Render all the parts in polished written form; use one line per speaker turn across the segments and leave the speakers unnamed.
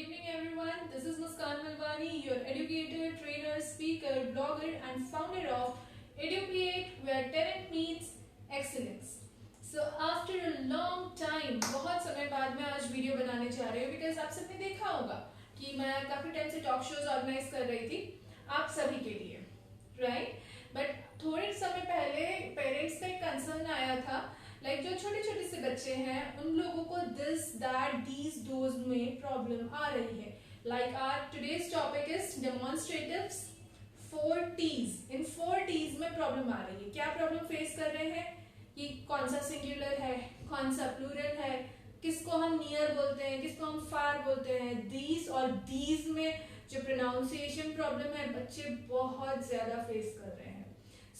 evening everyone. This is Muskan Malwani, your educator, trainer, speaker, blogger and founder of Educate where talent meets excellence. So after a long time, बहुत समय बाद मैं आज video बनाने जा रही हूँ because आप सबने देखा होगा कि मैं काफी टाइम से टॉक शोज ऑर्गेनाइज कर रही थी आप सभी के लिए, राइट? बट थोड़े समय पहले पेरेंट्स का एक कंसर्न आया था लाइक जो छोटे छोटे से बच्चे हैं उन लोगों को दिस दैट दीज दोज में प्रॉब्लम आ रही है. Like our today's topic is demonstratives 4 T's. इन 4 T's में प्रॉब्लम आ रही है. क्या प्रॉब्लम फेस कर रहे हैं कि कौन सा सिंगुलर है, कौन सा प्लूरल है, किसको हम नियर बोलते हैं, किसको हम फार बोलते हैं. दीज और दीज में जो प्रोनाउंसिएशन प्रॉब्लम है बच्चे बहुत ज्यादा फेस कर रहे हैं.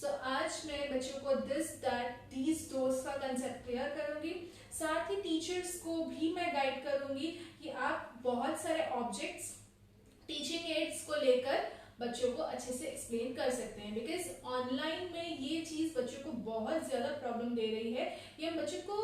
सो आज मैं बच्चों को दिस दैट दीज दोज का कंसेप्ट क्लियर करूंगी. साथ ही टीचर्स को भी मैं गाइड करूंगी कि आप बहुत सारे ऑब्जेक्ट्स टीचिंग एड्स को लेकर बच्चों को अच्छे से एक्सप्लेन कर सकते हैं. बिकॉज ऑनलाइन में ये चीज बच्चों को बहुत ज्यादा प्रॉब्लम दे रही है कि हम बच्चों को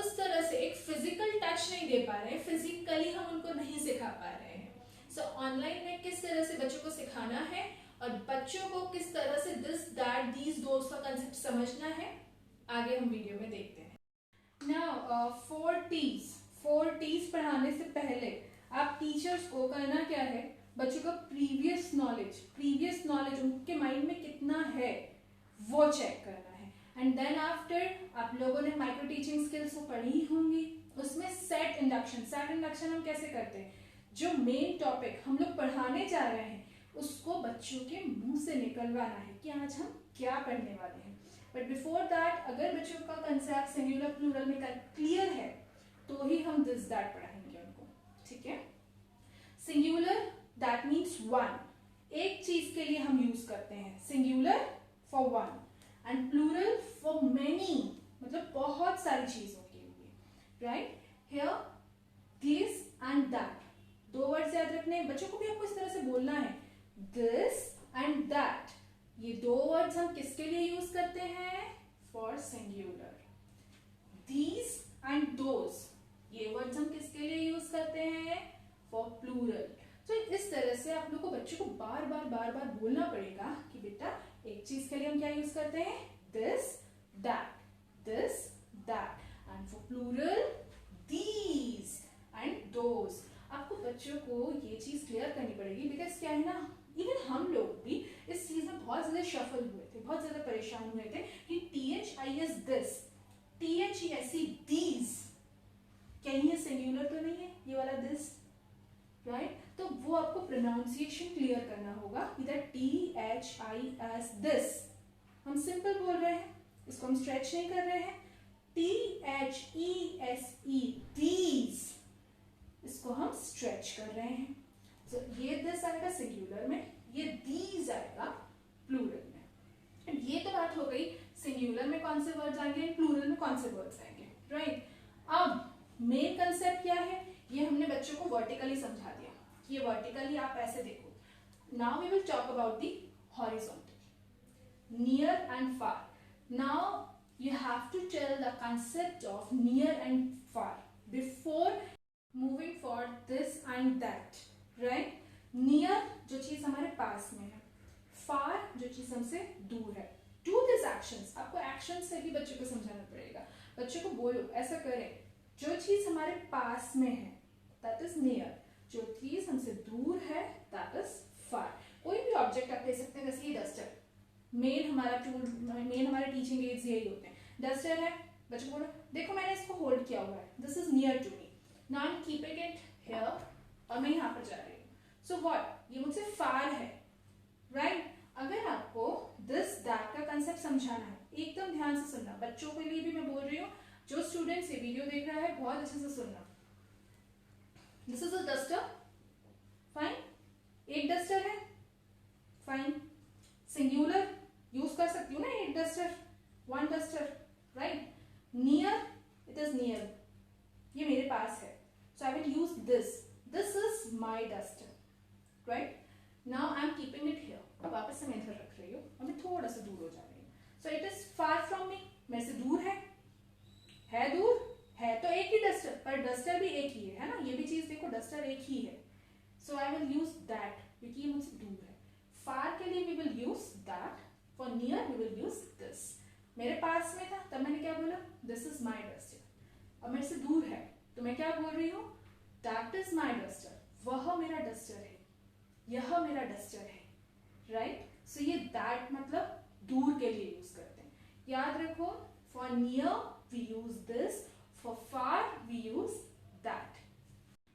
उस तरह से एक फिजिकल टच नहीं दे पा रहे हैं, फिजिकली हम उनको नहीं सिखा पा रहे हैं. सो ऑनलाइन में किस तरह से बच्चों को सिखाना है और बच्चों को किस तरह से दिस दैट दीज दोज का कंसेप्ट समझना है, आगे हम वीडियो में देखते हैं. नाउ 4 T's पढ़ाने से पहले आप टीचर्स को करना क्या है, बच्चों का प्रीवियस नॉलेज उनके माइंड में कितना है वो चेक करना है. एंड देन आफ्टर आप लोगों ने माइक्रो टीचिंग स्किल्स तो पढ़ी ही होंगी. उसमें सेट इंडक्शन हम कैसे करते हैं, जो मेन टॉपिक हम लोग पढ़ाने जा रहे हैं उसको बच्चों के मुंह से निकलवाना है कि आज हम क्या पढ़ने वाले हैं. बट बिफोर दैट अगर बच्चों का कंसेप्ट सिंगुलर प्लूरल में क्लियर है तो ही हम दिस दैट पढ़ाएंगे उनको. ठीक है. सिंगुलर दैट मीन्स वन, एक चीज के लिए हम यूज करते हैं. Singular for one and plural for many, मतलब बहुत सारी चीजों के लिए. Right. Here this and that, 2 words याद रखने. बच्चों को भी आपको इस तरह से बोलना है दिस एंड दैट. ये 2 वर्ड्स हम किसके लिए यूज करते हैं, for singular. These and those, ये वर्ड्स हम किसके लिए यूज करते हैं, फॉर प्लूरल. तो इस तरह से आप लोग को बच्चों को बार बार बोलना पड़ेगा कि बेटा एक चीज के लिए हम क्या यूज करते हैं, this that and for plural these and those. आपको बच्चों को ये चीज क्लियर करनी पड़ेगी. बिकॉज क्या है ना, इवन हम लोग भी इस चीज में बहुत ज्यादा शफल हुए थे, बहुत ज्यादा परेशान हुए थे कि THIS दिस, THESE दीज, कहीं ये सिंगुलर तो नहीं है ये वाला दिस, राइट? तो वो आपको प्रोनाउंसिएशन क्लियर करना होगा. इधर THIS दिस हम सिंपल बोल रहे हैं, इसको हम स्ट्रेच नहीं कर रहे हैं. THESE दीज, इसको हम स्ट्रेच कर रहे हैं. तो ये दिस आएगा सिंगुलर में, ये दीज आएगा प्लूरल में. एंड ये तो बात हो गई सिंगुलर में कौन से वर्ड्स आएंगे, प्लूरल में कौन से वर्ड्स आएंगे, राइट? अब मेन कंसेप्ट क्या है, ये हमने बच्चों को वर्टिकली समझा दिया कि ये वर्टिकली आप ऐसे देखो. Now we will talk about the horizontal, near and far. Now you have to tell the concept of near and far before moving for this and that, right? near जो चीज हमारे पास में है, far जो चीज हमसे दूर है. do these actions, आपको एक्शन से भी बच्चों को समझाना पड़ेगा. बच्चों को बोलो ऐसा करें, जो चीज हमारे पास में है that is near, जो चीज हमसे दूर है that is far. कोई भी ऑब्जेक्ट आप ले सकते हैं, जैसे ये डस्टर, मेन हमारा टूल, मेन हमारे टीचिंग एड्स यही होते हैं. डस्टर है, बच्चों को बोलो देखो मैंने इसको होल्ड किया हुआ है, this is near to me, now I am keeping it here और मैं यहाँ पर जा रही हूँ. सो व्हाट, ये मुझसे फार है, राइट? अगर आपको दिस दैट का कंसेप्ट समझाना है, एकदम ध्यान से सुनना. बच्चों के लिए भी मैं बोल रही हूँ, जो स्टूडेंट्स ये वीडियो देख रहा है बहुत अच्छे से सुनना. This is a duster, fine. एक डस्टर है, फाइन. सिंगुलर यूज कर सकती हूँ ना, एक duster, one duster, right? Near, it is near, ये मेरे पास है, so I will use this is my duster, right? Now I am keeping it here. अब वापस से मैं इधर रख रही हूँ और मैं थोड़ा सा दूर हो जा रही हूँ. So it is far from me, मेरे से दूर है दूर है तो एक ही डस्टर, पर डस्टर भी एक ही है ना, ये भी चीज देखो डस्टर एक ही है. So I will use that क्योंकि ये मुझसे दूर है. फार के लिए we will use that, for near we will use this. मेरे पास में था तब मैंने क्या बोला, दिस इज माई डस्टर. अब मेरे से दूर है तो मैं क्या बोल रही हूँ, दैट इज माई डस्टर, वह मेरा डस्टर है, यह मेरा डस्टर है. राइट. सो ये दैट मतलब दूर के लिए यूज करते हैं. याद रखो, for near we use this, for far we use that.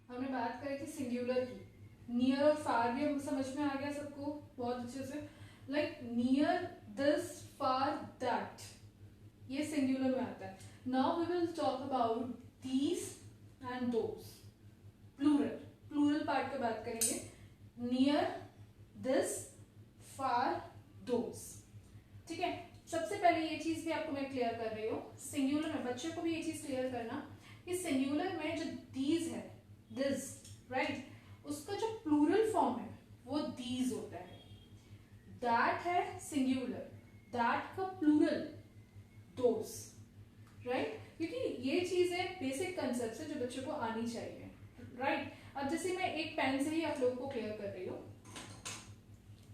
हमने बात करी थी सिंगुलर की. नियर और फार भी हम समझ में आ गया सबको बहुत अच्छे से. Like near this, far that, ये सिंगुलर में आता है. Now we will talk about these and those. Plural, plural part पे बात करेंगे. Near, this, far, those. ठीक है. सबसे पहले ये चीज भी आपको मैं क्लियर कर रही हूँ, सिंगुलर में बच्चे को भी ये चीज क्लियर करना कि सिंगुलर में जो दीज है, दिस, राइट, उसका जो प्लूरल फॉर्म है वो दीज होता है. दैट है सिंगुलर, दैट का प्लूरल दोज. राइट. क्योंकि ये चीजें बेसिक कंसेप्ट है जो बच्चों को आनी चाहिए. राइट. अब जैसे मैं एक पेन से ही आप लोगों को क्लियर कर रही हूँ.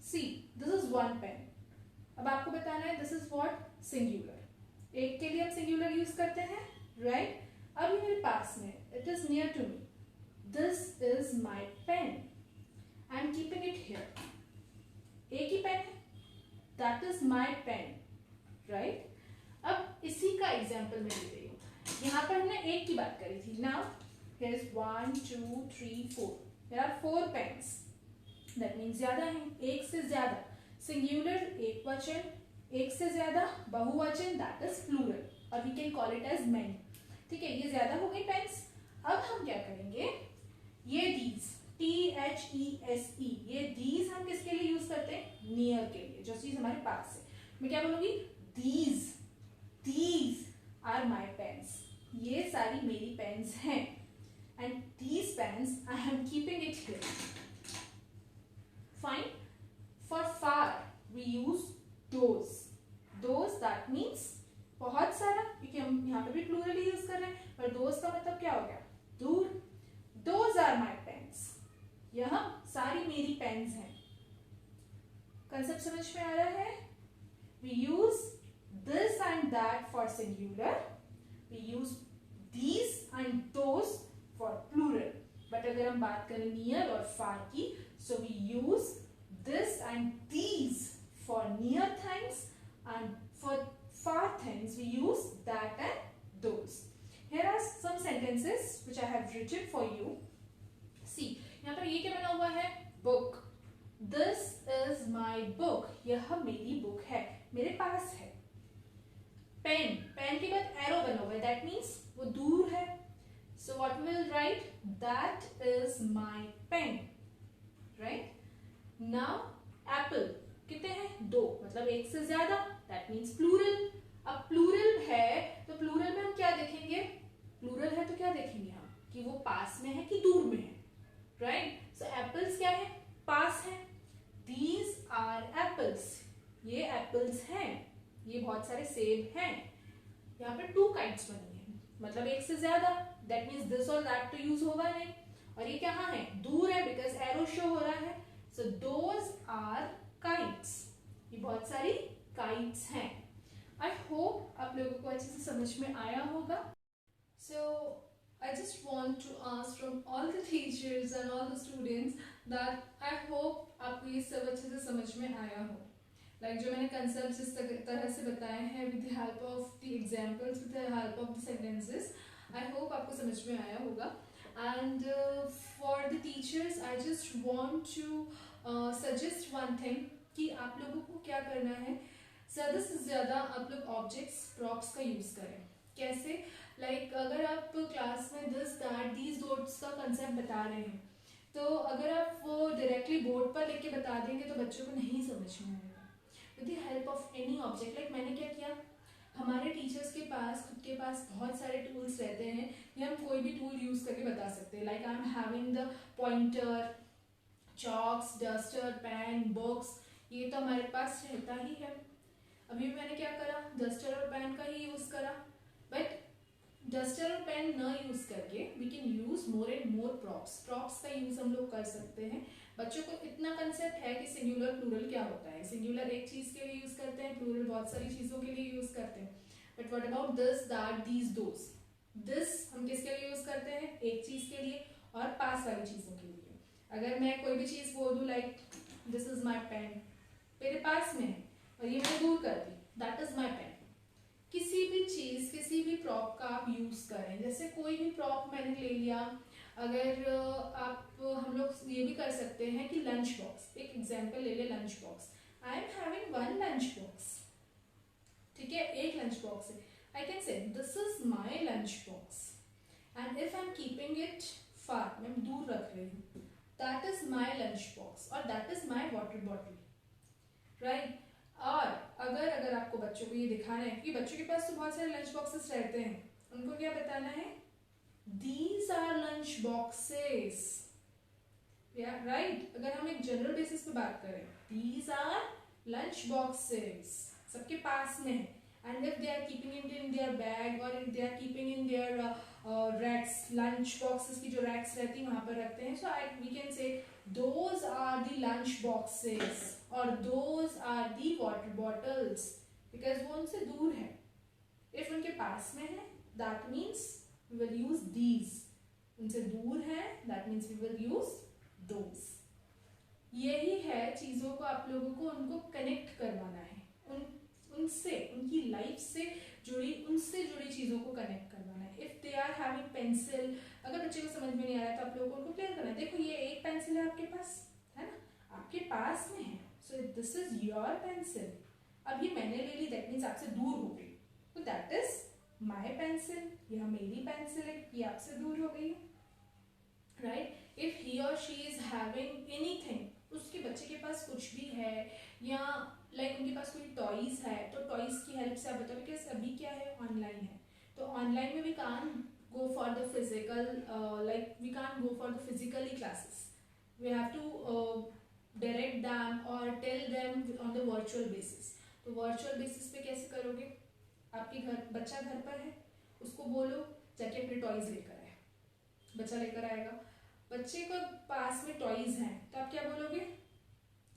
सी, दिस इज वन पेन. अब आपको बताना है दिस इज व्हाट, सिंगुलर. एक के लिए हम सिंगुलर यूज करते हैं. राइट. अभी मेरे पास में, it is near to me, this is my pen, I am keeping it here. एक ही पेन है, that is my pen. Right. अब इसी का एग्जाम्पल मैं दे रही हूँ. यहाँ पर हमने एक की बात करी थी. Now here is 1 2 3 4, there are 4 pens. That means ज्यादा है, एक से ज्यादा. सिंगुलर एक वचन, एक से ज्यादा बहुवचन, दैट इज प्लूरल, और we can call it as many. ठीक है. ये ज्यादा हो गई पेन्स. अब हम क्या करेंगे, ये दीज, THESE, ये दीज हम किसके लिए यूज करते हैं, नियर के लिए, जो चीज हमारे पास है. मैं क्या बोलूंगी, these, these are my pens, ये सारी मेरी पेन्स हैं. And these pens I am keeping it here. Fine. For far we use those. Those that means बहुत सारा, क्योंकि हम यहाँ पे भी प्लूरल ही यूज कर रहे हैं. पर those का मतलब क्या हो गया, दूर. Those are my pens. यह सारी मेरी पेन्स हैं. कंसेप्ट समझ में आ रहा है. We use this and that for singular. We use these and those for plural. But अगर हम बात करें near और far की, so we use this and these for near things, and for far things we use that and those. Here are some sentences which I have written for you. See, यहाँ पर ये क्या बना हुआ है, book. This is my book. यह मेरी book है, मेरे पास है. पेन, पेन के बाद एरो बना हुआ है, that means वो दूर है. So what we will write, that is my pen. Right? Now apple, कितने हैं, 2, मतलब एक से ज्यादा, that means plural. अब plural है तो plural में हम क्या देखेंगे, plural है तो क्या देखेंगे हम, कि वो पास में है कि दूर में है. Right? So apples क्या है, पास है. These are apples. ये apples हैं, ये बहुत सारे सेब हैं. यहाँ पे 2 kites बनी है, मतलब एक से ज्यादा, that means this or that तो use होगा नहीं. और ये कहाँ है, दूर है, because arrow show हो रहा है. So those are kites. ये बहुत सारी kites हैं. I hope आप लोगों को अच्छे से समझ में आया होगा. So I just want to ask from all the teachers and all the students that I hope आपको ये सब अच्छे से समझ में आया हो. Like जो मैंने concepts जिस तरह से बताए हैं with the help of the examples, with the help of the sentences, I hope आपको समझ में आया होगा. And for the teachers I just want to suggest one thing कि आप लोगों को क्या करना है, ज़्यादा से ज़्यादा आप लोग ऑब्जेक्ट्स, प्रॉप्स का यूज़ करें. कैसे, लाइक अगर आप क्लास में दिस दैट दीज दोट्स का कंसेप्ट बता रहे हैं, तो अगर आप वो डायरेक्टली बोर्ड पर लेके बता देंगे तो बच्चों को नहीं समझ में आएगा. With the help of any object, like मैंने क्या किया, हमारे टीचर्स के पास खुद के पास बहुत सारे टूल्स रहते हैं, या हम कोई भी टूल यूज करके बता सकते हैं. Like I am having the pointer, chalks, duster, pen, books, ये तो हमारे पास रहता ही है. अभी मैंने क्या करा, डस्टर और पेन का ही यूज करा. बट डस्टर और पेन न यूज करके we can use more and more props. Props का यूज हम लोग कर सकते हैं. बच्चों को इतना कंसेप्ट है कि सिंगुलर प्लूरल क्या होता है. सिंगुलर एक चीज के लिए यूज करते हैं, प्लूरल बहुत सारी चीजों के लिए यूज करते हैं. But what about this, that, these, those. This हम किसके लिए यूज करते हैं? एक चीज के लिए और पास वाली चीजों के लिए. अगर मैं कोई भी चीज बोल दूं like this is my pen, मेरे पास में है और ये मैंने दूर कर दी, दैट इज माई पेन. किसी भी चीज, किसी भी प्रॉप का आप यूज करें. जैसे कोई भी प्रॉप मैंने ले लिया, अगर आप हम लोग ये भी कर सकते हैं कि लंच बॉक्स. एक एग्जांपल ले ले, lunch box. I am having one lunch box. ठीक है, एक लंच बॉक्स है. I can say this is my lunch box and if I am keeping it far, मैं दूर रख रही हूँ, that is my lunch box और that is my water bottle. Right. और अगर आपको बच्चों को ये दिखाना है, क्योंकि बच्चों के पास तो बहुत सारे लंच बॉक्सेस रहते हैं, उनको क्या बताना है? These are lunch boxes. Yeah, right. अगर हम एक जनरल बेसिस पे बात करें, these are lunch boxes. सबके पास में है. And if they are keeping it in their bag or if they are keeping in their racks, lunch boxes की जो racks रहती है वहाँ पर रखते हैं. So we can say those are the lunch boxes or those are the water bottles, because वो उनसे दूर है. If उनके पास में है, that means we will use these. उनसे दूर है, that means we will use those. यही है, चीजों को आप लोगों को उनको कनेक्ट करवाना है, उनसे, उनकी लाइफ से जुड़ी, उनसे जुड़ी चीजों को कनेक्ट करवाना है. If they are having pencil, अगर बच्चे को समझ में नहीं आ रहा है तो आप लोगों को उनको क्लियर करना है. देखो ये एक पेंसिल है आपके पास, है ना, आपके पास में है. So this is your pencil. अब ये मैंने ले ली, दैट मीन्स आपसे दूर हो गई, तो दैट इज माई पेंसिल. यह मेरी पेंसिल है, ये आपसे दूर हो गई. राइट. इफ ही और शी इज हैविंग एनीथिंग, उसके बच्चे के पास कुछ भी है या लाइक उनके पास कोई टॉयज है, तो टॉयज की हेल्प से आप बताओ, बिकॉज अभी क्या है, ऑनलाइन है, तो ऑनलाइन में we can go for the physical, like we can go for the physically classes. We have to direct them or tell them on the virtual basis. तो वर्चुअल बेसिस पे कैसे करोगे? आपके घर बच्चा घर पर है, उसको बोलो जाके अपने टॉयज लेकर आए. बच्चा लेकर आएगा, बच्चे को पास में टॉयज हैं, तो आप क्या बोलोगे?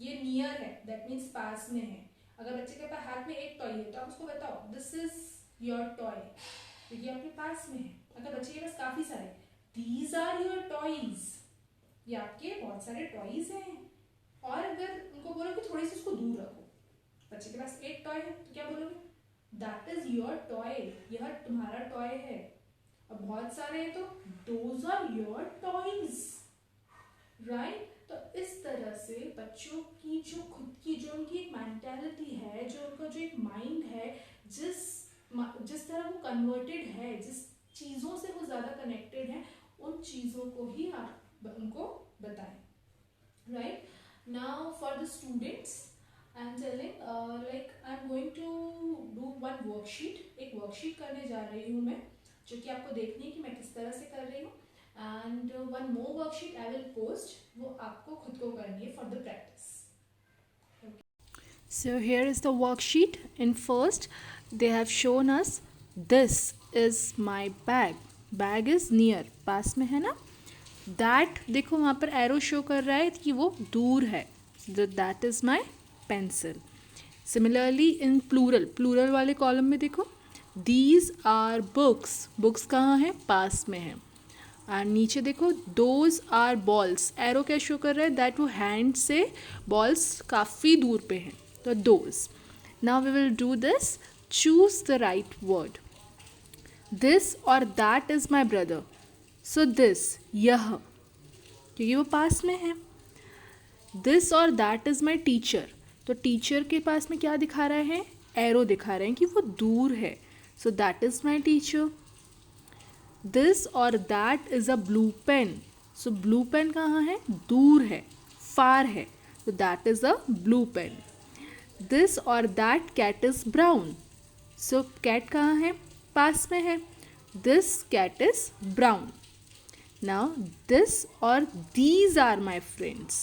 ये नियर है, दैट मीन्स पास में है. अगर बच्चे के पास हाथ में एक टॉय है तो आप उसको बताओ दिस इज योर टॉय, क्योंकि आपके पास में है. अगर बच्चे के पास काफी सारे, दीज आर योर टॉयज, ये आपके बहुत सारे टॉयज हैं. और अगर उनको बोलो कि थोड़ी सी उसको दूर रखो, बच्चे के पास एक टॉय है, तो क्या बोलोगे? दैट इज योर टॉय, यह तुम्हारा टॉय है. अब बहुत सारे हैं तो those are your toys. Right. तो इस तरह से बच्चों की जो खुद की जो उनकी एक मेंटालिटी है, जो उनका जो एक माइंड है, जिस तरह वो कन्वर्टेड है, जिस चीज़ों से वो ज़्यादा कनेक्टेड है, उन चीज़ों को ही आप उनको बताएं. Right. Now for the students I am telling, like I am going to do one worksheet. एक वर्कशीट करने जा रही हूँ मैं, जो कि आपको देखनी है कि मैं किस तरह से कर रही हूँ. And one more worksheet I will post, वो आपको खुद को करनी है for the practice.
So here is the worksheet. In first, they have shown us this is my bag. Bag is near, पास में है ना. That देखो वहाँ पर एरो शो कर रहा है कि वो दूर है. That is my pencil. Similarly in plural वाले कॉलम में देखो these are books. Books कहाँ है? पास में है. और नीचे देखो those are balls. एरो क्या शो कर रहा है? दैट वो हैंड से बॉल्स काफ़ी दूर पे हैं, तो those. Now we will do this. Choose the right word. This or that is my brother. So this, यह, क्योंकि वो पास में है. This or that is my teacher. तो टीचर के पास में क्या दिखा रहा है? एरो दिखा रहे हैं कि वो दूर है. So that is my teacher. This or that is a blue pen. So blue pen कहाँ है? दूर है, far है. So that is a blue pen. This or that cat is brown. So cat कहाँ है? पास में है. This cat is brown. Now this or these are my friends.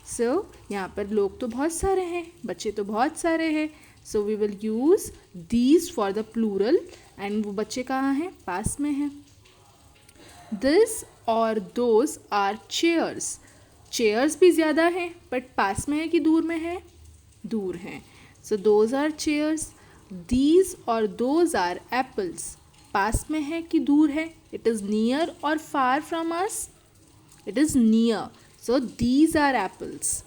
So यहाँ पर लोग तो बहुत सारे हैं, बच्चे तो बहुत सारे हैं. So we will use these for the plural and वो बच्चे कहाँ हैं, पास में हैं. दिस और दोज आर चेयर्स. चेयर्स भी ज़्यादा हैं बट पास में है कि दूर में है, दूर हैं. So those are chairs. These और दोज आर एप्पल्स. पास में है कि दूर है, इट इज़ नियर और far from us, it is near. So these are apples.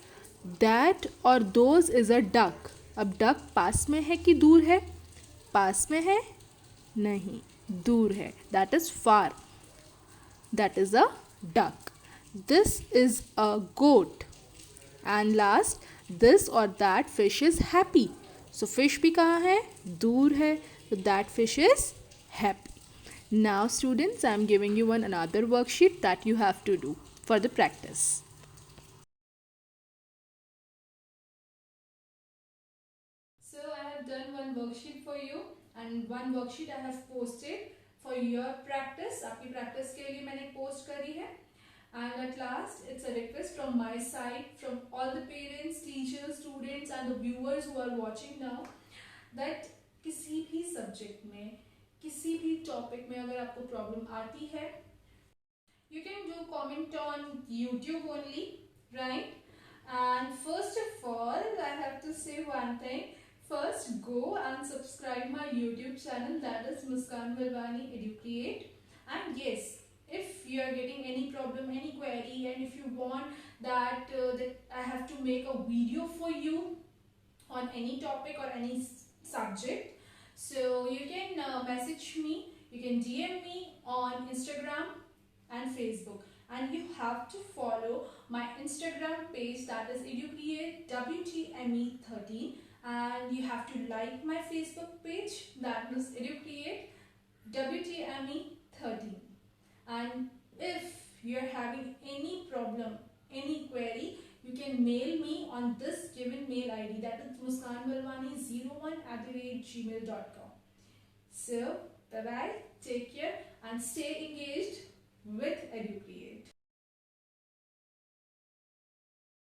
That और दोज इज़ अ डक. अब डक पास में है कि दूर है, पास में है नहीं, दूर है, that is far. That is a duck. This is a goat. And last, this or that fish is happy. So fish भी कहाँ है, दूर है, so that fish is happy. Now students, I am giving you another worksheet that you have to do for the practice.
So I have done one worksheet for you and one worksheet I have posted for your practice. आपकी practice के लिए मैंने post करी है. And at last, it's a request from my side, from all the parents, teachers, students and the viewers who are watching now, that किसी भी subject में, किसी भी topic में अगर आपको problem आती है, you can do comment on YouTube only, right? And first of all, I have to say one thing. First, go and subscribe my YouTube channel, that is Muskan Valwani Educate. And yes, if you are getting any problem, any query, and if you want that I have to make a video for you on any topic or any subject, so you can message me, you can DM me on Instagram and Facebook, and you have to follow my Instagram page, that is Educreate WTME13, and you have to like my Facebook page, that is Educreate WTME13. And if you are having any problem, any query, you can mail me on this given mail ID, that is muskanvalwani01@gmail.com. So bye bye, take care and stay engaged with Educreate.